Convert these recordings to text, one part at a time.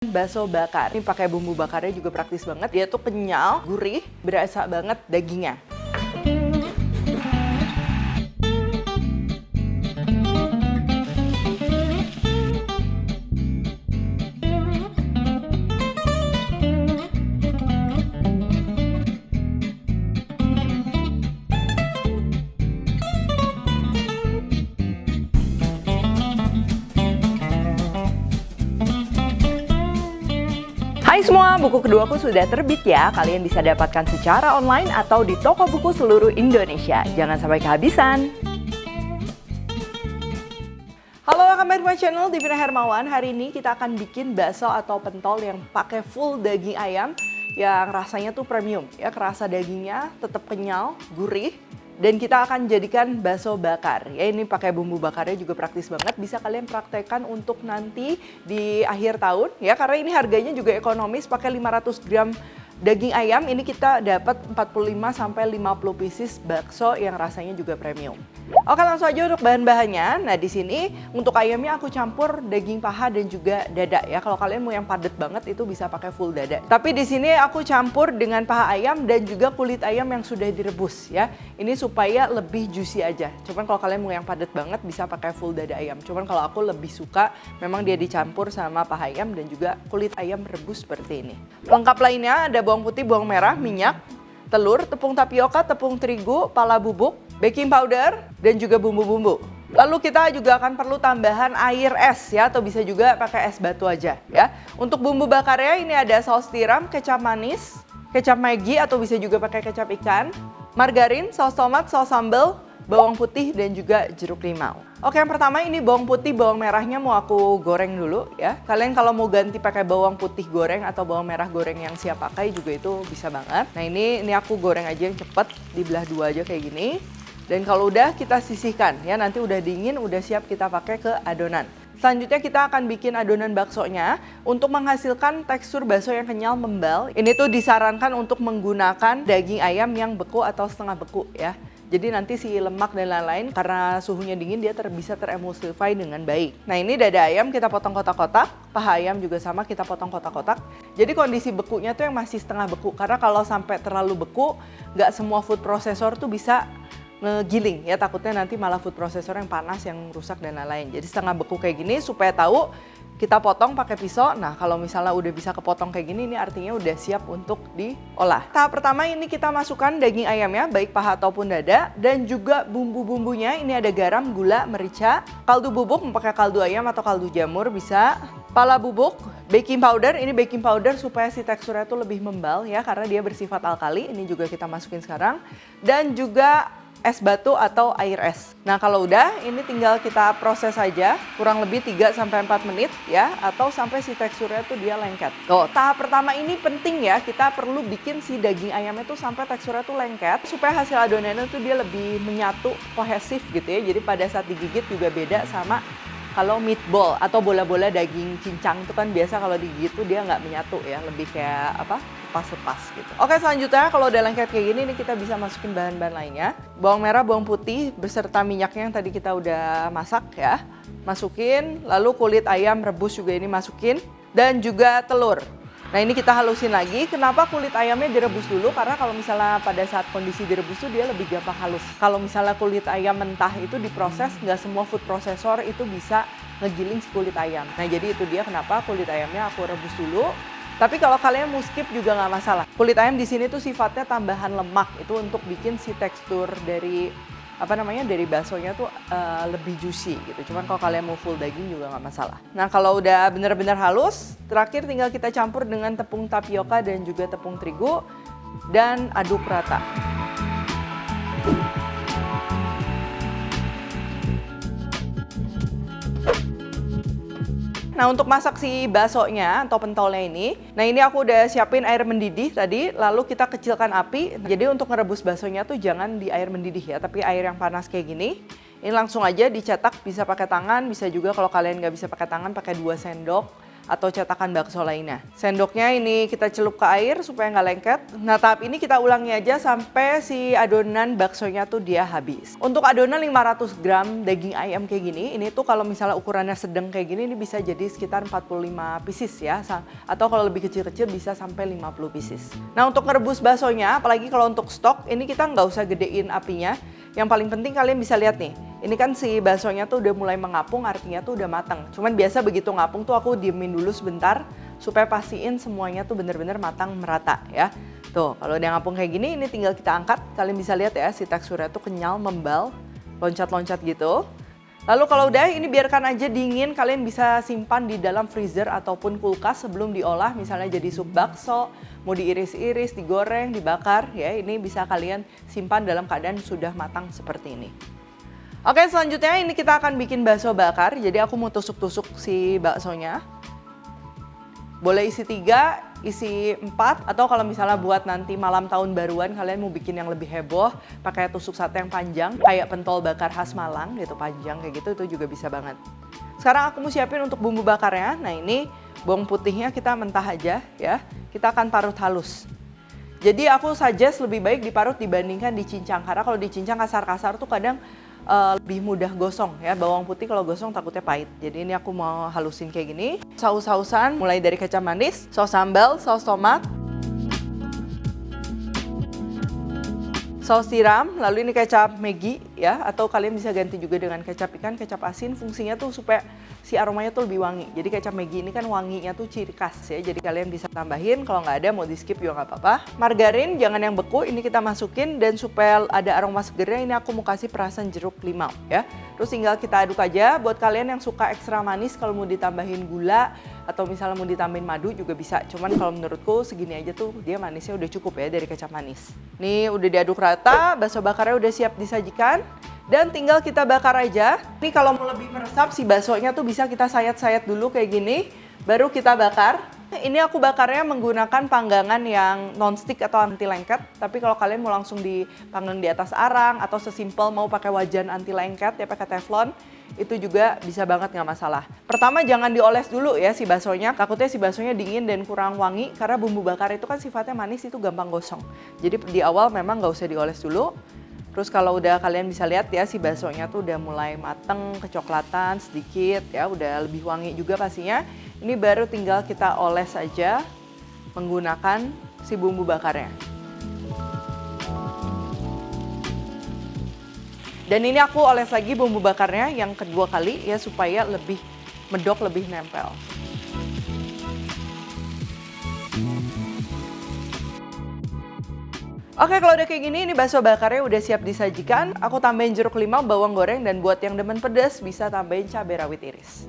Bakso bakar. Ini pakai bumbu bakarnya juga praktis banget. Dia tuh kenyal, gurih, berasa banget dagingnya. Hai semua, buku keduaku sudah terbit ya. Kalian bisa dapatkan secara online atau di toko buku seluruh Indonesia. Jangan sampai kehabisan. Halo, welcome back to my channel, Divina Hermawan. Hari ini kita akan bikin bakso atau pentol yang pakai full daging ayam yang rasanya tuh premium ya, kerasa dagingnya tetap kenyal, gurih. Dan kita akan jadikan bakso bakar. Ya, ini pakai bumbu bakarnya juga praktis banget. Bisa kalian praktekkan untuk nanti di akhir tahun ya, karena ini harganya juga ekonomis, pakai 500 gram daging ayam. Ini kita dapat 45 sampai 50 pieces bakso yang rasanya juga premium. Oke, langsung aja untuk bahan-bahannya. Nah, di sini untuk ayamnya aku campur daging paha dan juga dada ya. Kalau kalian mau yang padat banget itu bisa pakai full dada. Tapi di sini aku campur dengan paha ayam dan juga kulit ayam yang sudah direbus ya. Ini supaya lebih juicy aja. Cuman kalau kalian mau yang padat banget bisa pakai full dada ayam. Cuman kalau aku lebih suka memang dia dicampur sama paha ayam dan juga kulit ayam rebus seperti ini. Lengkap lainnya ada bawang putih, bawang merah, minyak, telur, tepung tapioka, tepung terigu, pala bubuk, baking powder, dan juga bumbu-bumbu. Lalu kita juga akan perlu tambahan air es ya, atau bisa juga pakai es batu aja ya. Untuk bumbu bakarnya ini ada saus tiram, kecap manis, kecap Maggi atau bisa juga pakai kecap ikan, margarin, saus tomat, saus sambal, bawang putih, dan juga jeruk limau. Oke, yang pertama ini bawang putih, bawang merahnya mau aku goreng dulu ya. Kalian kalau mau ganti pakai bawang putih goreng atau bawang merah goreng yang siap pakai juga itu bisa banget. Nah, ini aku goreng aja yang cepet, dibelah dua aja kayak gini. Dan kalau udah kita sisihkan ya, nanti udah dingin, udah siap kita pakai ke adonan. Selanjutnya kita akan bikin adonan baksonya. Untuk menghasilkan tekstur bakso yang kenyal membal, ini tuh disarankan untuk menggunakan daging ayam yang beku atau setengah beku ya. Jadi nanti si lemak dan lain-lain karena suhunya dingin dia bisa teremulsify dengan baik. Nah, ini dada ayam kita potong kotak-kotak, paha ayam juga sama kita potong kotak-kotak. Jadi kondisi bekunya tuh yang masih setengah beku, karena kalau sampai terlalu beku nggak semua food processor tuh bisa ngegiling ya, takutnya nanti malah food processor yang panas yang rusak dan lain-lain. Jadi setengah beku kayak gini supaya tahu kita potong pakai pisau. Nah, kalau misalnya udah bisa kepotong kayak gini, ini artinya udah siap untuk diolah. Tahap pertama ini kita masukkan daging ayamnya, baik paha ataupun dada, dan juga bumbu-bumbunya. Ini ada garam, gula, merica, kaldu bubuk, mau pakai kaldu ayam atau kaldu jamur bisa, pala bubuk, baking powder. Ini baking powder supaya si teksturnya tuh lebih membal ya, karena dia bersifat alkali. Ini juga kita masukin sekarang. Dan juga es batu atau air es. Nah, kalau udah ini tinggal kita proses aja kurang lebih 3-4 menit ya, atau sampai si teksturnya tuh dia lengket. Tuh, tahap pertama ini penting ya, kita perlu bikin si daging ayamnya tuh sampai teksturnya tuh lengket supaya hasil adonannya tuh dia lebih menyatu, kohesif gitu ya. Jadi pada saat digigit juga beda sama kalau meatball atau bola-bola daging cincang itu kan biasa kalau digigit tuh dia nggak menyatu ya, lebih kayak apa, lepas-lepas gitu. Oke, selanjutnya kalau udah lengket kayak gini nih kita bisa masukin bahan-bahan lainnya. Bawang merah, bawang putih beserta minyaknya yang tadi kita udah masak ya, masukin. Lalu kulit ayam rebus juga ini masukin, dan juga telur. Nah, ini kita halusin lagi. Kenapa kulit ayamnya direbus dulu? Karena kalau misalnya pada saat kondisi direbus tuh dia lebih gampang halus. Kalau misalnya kulit ayam mentah itu diproses, nggak semua food processor itu bisa ngegiling si kulit ayam. Nah, jadi itu dia kenapa kulit ayamnya aku rebus dulu. Tapi kalau kalian mau skip juga nggak masalah. Kulit ayam di sini tuh sifatnya tambahan lemak, itu untuk bikin si tekstur dari dari baksonya tuh lebih juicy gitu. Cuman kalau kalian mau full daging juga nggak masalah. Nah, kalau udah benar-benar halus, terakhir tinggal kita campur dengan tepung tapioka dan juga tepung terigu dan aduk rata. Nah, untuk masak si baksonya atau pentolnya ini, nah ini aku udah siapin air mendidih tadi, lalu kita kecilkan api. Jadi untuk ngerebus baksonya tuh jangan di air mendidih ya, tapi air yang panas kayak gini. Ini langsung aja dicetak, bisa pakai tangan, bisa juga kalau kalian nggak bisa pakai tangan, pakai 2 sendok atau cetakan bakso lainnya. Sendoknya ini kita celup ke air supaya nggak lengket. Nah, tahap ini kita ulangi aja sampai si adonan baksonya tuh dia habis. Untuk adonan 500 gram daging ayam kayak gini, ini tuh kalau misalnya ukurannya sedang kayak gini, ini bisa jadi sekitar 45 pieces ya. Atau kalau lebih kecil-kecil bisa sampai 50 pieces. Nah, untuk ngerebus baksonya, apalagi kalau untuk stok, ini kita nggak usah gedein apinya. Yang paling penting kalian bisa lihat nih, ini kan si baksonya tuh udah mulai mengapung, artinya tuh udah matang. Cuman biasa begitu ngapung tuh aku diemin dulu sebentar supaya pastiin semuanya tuh bener-bener matang merata ya. Tuh, kalau udah ngapung kayak gini, ini tinggal kita angkat. Kalian bisa lihat ya, si teksturnya tuh kenyal, membal, loncat-loncat gitu. Lalu kalau udah, ini biarkan aja dingin, kalian bisa simpan di dalam freezer ataupun kulkas sebelum diolah, misalnya jadi sup bakso, mau diiris-iris, digoreng, dibakar, ya ini bisa kalian simpan dalam keadaan sudah matang seperti ini. Oke, selanjutnya ini kita akan bikin bakso bakar, jadi aku mau tusuk-tusuk si baksonya. Boleh isi 3, isi 4, atau kalau misalnya buat nanti malam tahun baruan kalian mau bikin yang lebih heboh, pakai tusuk sate yang panjang, kayak pentol bakar khas Malang gitu, panjang kayak gitu, itu juga bisa banget. Sekarang aku mau siapin untuk bumbu bakarnya. Nah, ini bawang putihnya kita mentah aja ya, kita akan parut halus. Jadi aku suggest lebih baik diparut dibandingkan dicincang, karena kalau dicincang kasar-kasar tuh kadang lebih mudah gosong ya. Bawang putih kalau gosong takutnya pahit. Jadi ini aku mau halusin kayak gini. Saus-sausan mulai dari kecap manis, saus sambal, saus tomat, saus tiram, lalu ini kecap Maggi ya, atau kalian bisa ganti juga dengan kecap ikan, kecap asin. Fungsinya tuh supaya si aromanya tuh lebih wangi. Jadi kecap Maggi ini kan wanginya tuh ciri khas ya. Jadi kalian bisa tambahin, kalau nggak ada mau di skip juga nggak apa-apa. Margarin jangan yang beku, ini kita masukin, dan supaya ada aroma segernya ini aku mau kasih perasan jeruk limau ya. Terus tinggal kita aduk aja. Buat kalian yang suka ekstra manis, kalau mau ditambahin gula atau misalnya mau ditambahin madu juga bisa. Cuman kalau menurutku segini aja tuh dia manisnya udah cukup ya dari kecap manis. Nih udah diaduk rata, bakso bakarnya udah siap disajikan. Dan tinggal kita bakar aja. Ini kalau mau lebih meresap si baksonya tuh bisa kita sayat-sayat dulu kayak gini, baru kita bakar. Ini aku bakarnya menggunakan panggangan yang non-stick atau anti lengket. Tapi kalau kalian mau langsung dipanggang di atas arang atau sesimpel mau pakai wajan anti lengket ya pakai teflon, itu juga bisa banget nggak masalah. Pertama jangan dioles dulu ya si baksonya, takutnya si baksonya dingin dan kurang wangi karena bumbu bakar itu kan sifatnya manis, itu gampang gosong. Jadi di awal memang nggak usah dioles dulu. Terus kalau udah kalian bisa lihat ya si baksonya tuh udah mulai mateng, kecoklatan sedikit ya, udah lebih wangi juga pastinya. Ini baru tinggal kita oles aja menggunakan si bumbu bakarnya. Dan ini aku oles lagi bumbu bakarnya yang kedua kali ya supaya lebih medok, lebih nempel. Oke, kalau udah kayak gini, ini bakso bakarnya udah siap disajikan. Aku tambahin jeruk limau, bawang goreng, dan buat yang demen pedas bisa tambahin cabai rawit iris.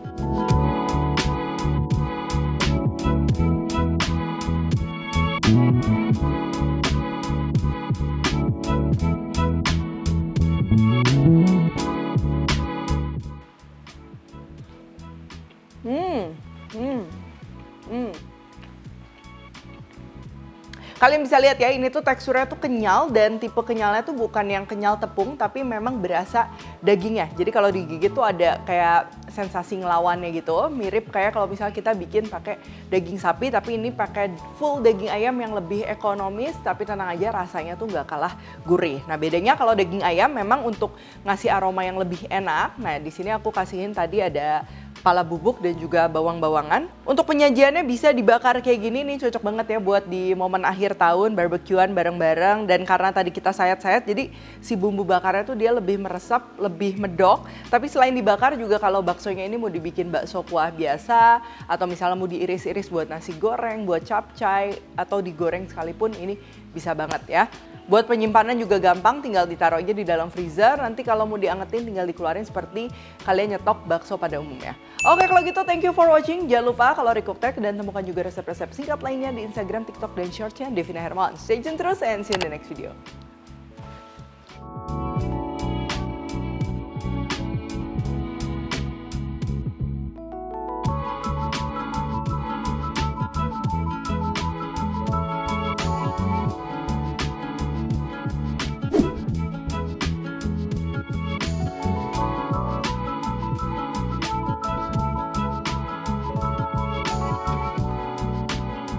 Kalian bisa lihat ya, ini tuh teksturnya tuh kenyal, dan tipe kenyalnya tuh bukan yang kenyal tepung, tapi memang berasa dagingnya. Jadi kalau digigit tuh ada kayak sensasi ngelawannya gitu, mirip kayak kalau misalnya kita bikin pakai daging sapi, tapi ini pakai full daging ayam yang lebih ekonomis, tapi tenang aja rasanya tuh nggak kalah gurih. Nah bedanya kalau daging ayam memang untuk ngasih aroma yang lebih enak. Nah di sini aku kasihin tadi ada kepala bubuk dan juga bawang-bawangan. Untuk penyajiannya bisa dibakar kayak gini nih, cocok banget ya buat di momen akhir tahun, barbekyuan bareng-bareng. Dan karena tadi kita sayat-sayat, jadi si bumbu bakarnya tuh dia lebih meresap, lebih medok. Tapi selain dibakar juga kalau baksonya ini mau dibikin bakso kuah biasa, atau misalnya mau diiris-iris buat nasi goreng, buat capcay, atau digoreng sekalipun, ini bisa banget ya. Buat penyimpanan juga gampang, tinggal ditaruh aja di dalam freezer. Nanti kalau mau diangetin tinggal dikeluarin seperti kalian nyetok bakso pada umumnya. Oke, kalau gitu thank you for watching. Jangan lupa kalau Recooktek dan temukan juga resep-resep singkat lainnya di Instagram, TikTok, dan Shorts-nya Devina Hermawan. Stay tune terus and see you in the next video.